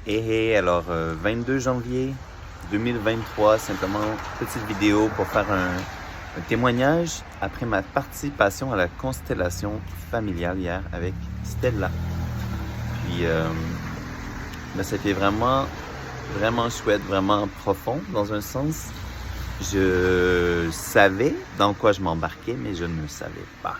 Alors 22 janvier 2023, simplement petite vidéo pour faire un témoignage après ma participation à la constellation familiale hier avec Stella. Puis c'était vraiment chouette, vraiment profond dans un sens. Je savais dans quoi je m'embarquais, mais je ne le savais pas.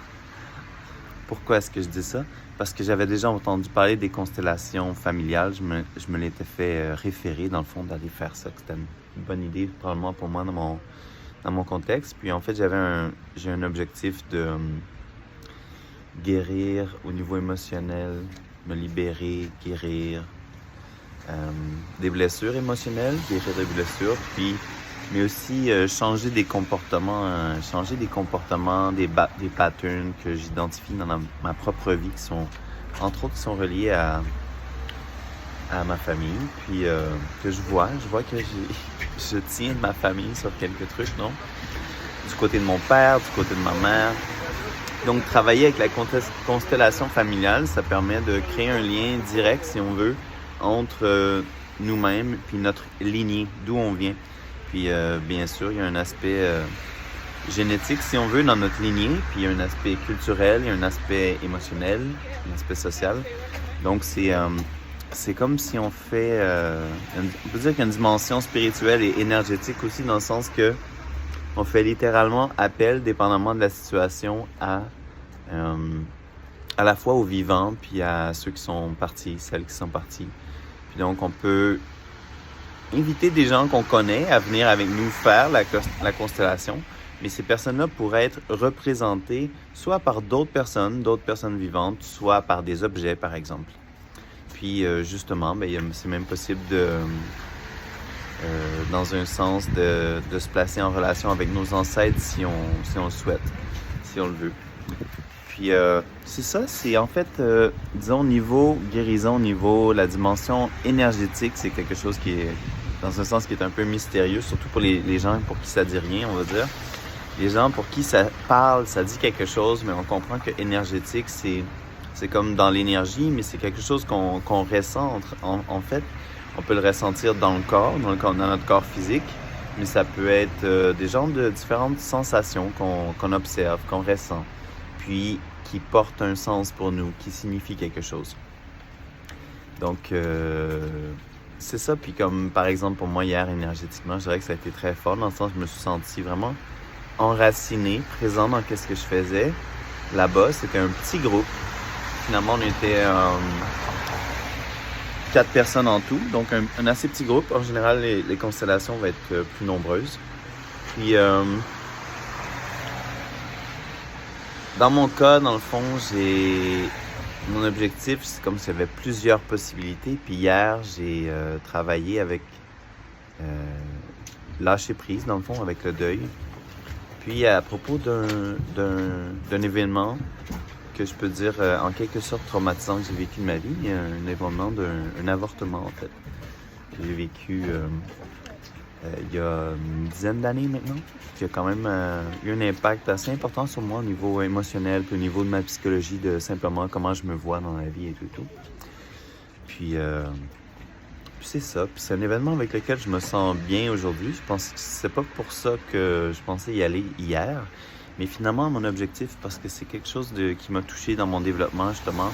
Pourquoi est-ce que je dis ça? Parce que j'avais déjà entendu parler des constellations familiales. Je me l'étais fait référer, dans le fond, d'aller faire ça. C'était une bonne idée, probablement pour moi, dans mon contexte. Puis en fait, j'ai un objectif de guérir au niveau émotionnel, me libérer, guérir des blessures émotionnelles, guérir des blessures, puis mais aussi changer des comportements, des patterns que j'identifie dans ma propre vie, qui sont, entre autres, qui sont reliés à ma famille, puis que je vois que je tiens de ma famille sur quelques trucs, non? Du côté de mon père, du côté de ma mère. Donc, travailler avec la constellation familiale, ça permet de créer un lien direct, si on veut, entre nous-mêmes puis notre lignée, d'où on vient. Puis, bien sûr, il y a un aspect génétique, si on veut, dans notre lignée. Puis, il y a un aspect culturel, il y a un aspect émotionnel, un aspect social. Donc, c'est comme si on fait... on peut dire qu'il y a une dimension spirituelle et énergétique aussi, dans le sens que on fait littéralement appel, dépendamment de la situation, à la fois aux vivants, puis à ceux qui sont partis, celles qui sont parties. Puis donc, on peut inviter des gens qu'on connaît à venir avec nous faire la constellation, mais ces personnes-là pourraient être représentées soit par d'autres personnes vivantes, soit par des objets, par exemple. Puis, justement, c'est même possible dans un sens, de se placer en relation avec nos ancêtres si on le souhaite, si on le veut. Puis, c'est ça, c'est en fait, disons, niveau guérison, niveau la dimension énergétique, c'est quelque chose qui est, dans un sens, qui est un peu mystérieux, surtout pour les gens pour qui ça dit rien, on va dire. Les gens pour qui ça parle, ça dit quelque chose, mais on comprend que énergétique, c'est comme dans l'énergie, mais c'est quelque chose qu'on ressent. En fait, on peut le ressentir dans le corps, dans notre corps physique, mais ça peut être des genres de différentes sensations qu'on observe, qu'on ressent, puis qui portent un sens pour nous, qui signifient quelque chose. Donc, c'est ça. Puis comme, par exemple, pour moi, hier, énergétiquement, je dirais que ça a été très fort, dans le sens que je me suis senti vraiment enraciné, présent dans ce que je faisais. Là-bas, c'était un petit groupe. Finalement, on était 4 personnes en tout, donc un assez petit groupe. En général, les constellations vont être plus nombreuses. Puis, dans mon cas, dans le fond, mon objectif, c'est comme s'il y avait plusieurs possibilités. Puis hier, j'ai travaillé avec lâcher prise, dans le fond, avec le deuil. Puis à propos d'un événement que je peux dire en quelque sorte traumatisant que j'ai vécu de ma vie, un événement d'un avortement, en fait, que j'ai vécu il y a une dizaine d'années maintenant, qui a quand même eu un impact assez important sur moi au niveau émotionnel, puis au niveau de ma psychologie, de simplement comment je me vois dans la vie et tout. Puis c'est ça. Puis c'est un événement avec lequel je me sens bien aujourd'hui. Je pense que c'est pas pour ça que je pensais y aller hier. Mais finalement, mon objectif, parce que c'est quelque chose qui m'a touché dans mon développement, justement,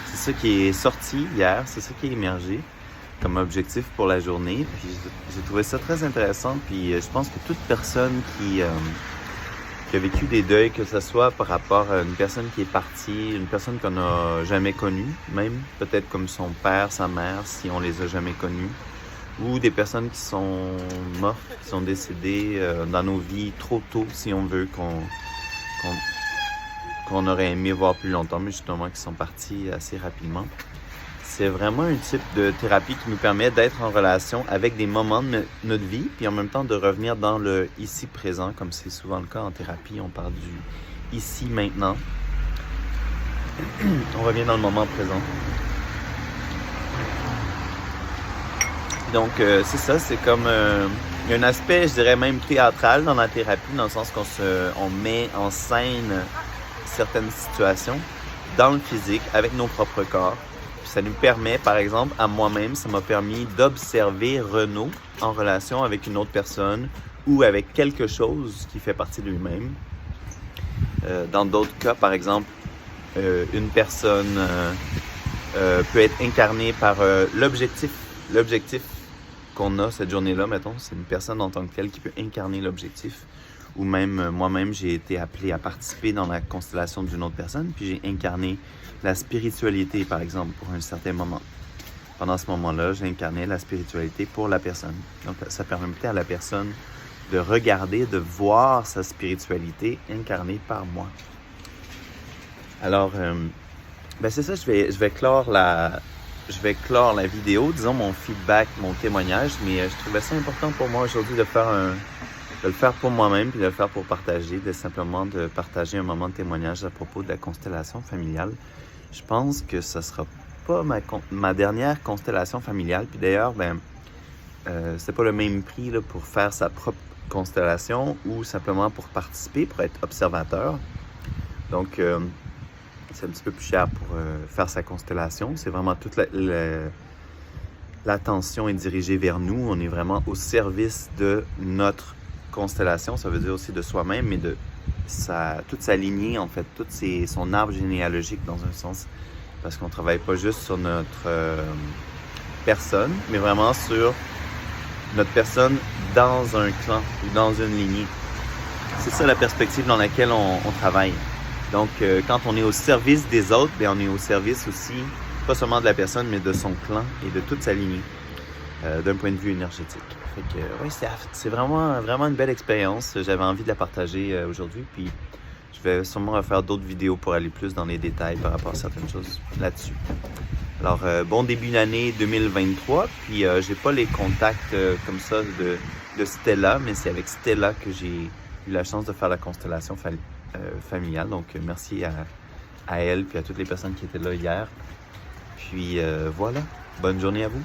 c'est ça qui est sorti hier, c'est ça qui est émergé comme objectif pour la journée. Puis j'ai trouvé ça très intéressant. Puis je pense que toute personne qui a vécu des deuils, que ce soit par rapport à une personne qui est partie, une personne qu'on n'a jamais connue, même peut-être comme son père, sa mère, si on les a jamais connus, ou des personnes qui sont mortes, qui sont décédées dans nos vies trop tôt, si on veut, qu'on aurait aimé voir plus longtemps, mais justement qui sont partis assez rapidement. C'est vraiment un type de thérapie qui nous permet d'être en relation avec des moments de notre vie, puis en même temps de revenir dans le ici-présent, comme c'est souvent le cas en thérapie, on parle du ici-maintenant. On revient dans le moment présent. Donc, c'est ça, c'est comme... il y a un aspect, je dirais même théâtral dans la thérapie, dans le sens qu'on met en scène certaines situations dans le physique, avec nos propres corps. Puis ça nous permet, par exemple, à moi-même, ça m'a permis d'observer Renaud en relation avec une autre personne ou avec quelque chose qui fait partie de lui-même. Dans d'autres cas, par exemple, une personne peut être incarnée par l'objectif qu'on a cette journée-là, mettons. C'est une personne en tant que telle qui peut incarner l'objectif. Ou même, moi-même, j'ai été appelé à participer dans la constellation d'une autre personne, puis j'ai incarné la spiritualité, par exemple, pour un certain moment. Pendant ce moment-là, j'ai incarné la spiritualité pour la personne. Donc, ça permettait à la personne de regarder, de voir sa spiritualité incarnée par moi. Alors, c'est ça, je vais clore la vidéo, disons mon feedback, mon témoignage, mais je trouvais ça important pour moi aujourd'hui de le faire pour moi-même, puis de le faire pour partager, simplement de partager un moment de témoignage à propos de la constellation familiale. Je pense que ce sera pas ma dernière constellation familiale, puis d'ailleurs, c'est pas le même prix là, pour faire sa propre constellation ou simplement pour participer, pour être observateur. Donc, c'est un petit peu plus cher pour faire sa constellation. C'est vraiment toute l'attention est dirigée vers nous. On est vraiment au service de notre constellation. Ça veut dire aussi de soi-même, mais de toute sa lignée, en fait, son arbre généalogique dans un sens. Parce qu'on ne travaille pas juste sur notre personne, mais vraiment sur notre personne dans un clan ou dans une lignée. C'est ça la perspective dans laquelle on travaille. Donc, quand on est au service des autres, on est au service aussi, pas seulement de la personne, mais de son clan et de toute sa lignée, d'un point de vue énergétique. Fait que, oui, c'est vraiment, vraiment une belle expérience. J'avais envie de la partager aujourd'hui, puis je vais sûrement refaire d'autres vidéos pour aller plus dans les détails par rapport à certaines choses là-dessus. Alors, bon début d'année 2023, puis j'ai pas les contacts comme ça de Stella, mais c'est avec Stella que j'ai eu la chance de faire la constellation familiale. Donc, merci à elle, puis à toutes les personnes qui étaient là hier. Puis voilà, bonne journée à vous.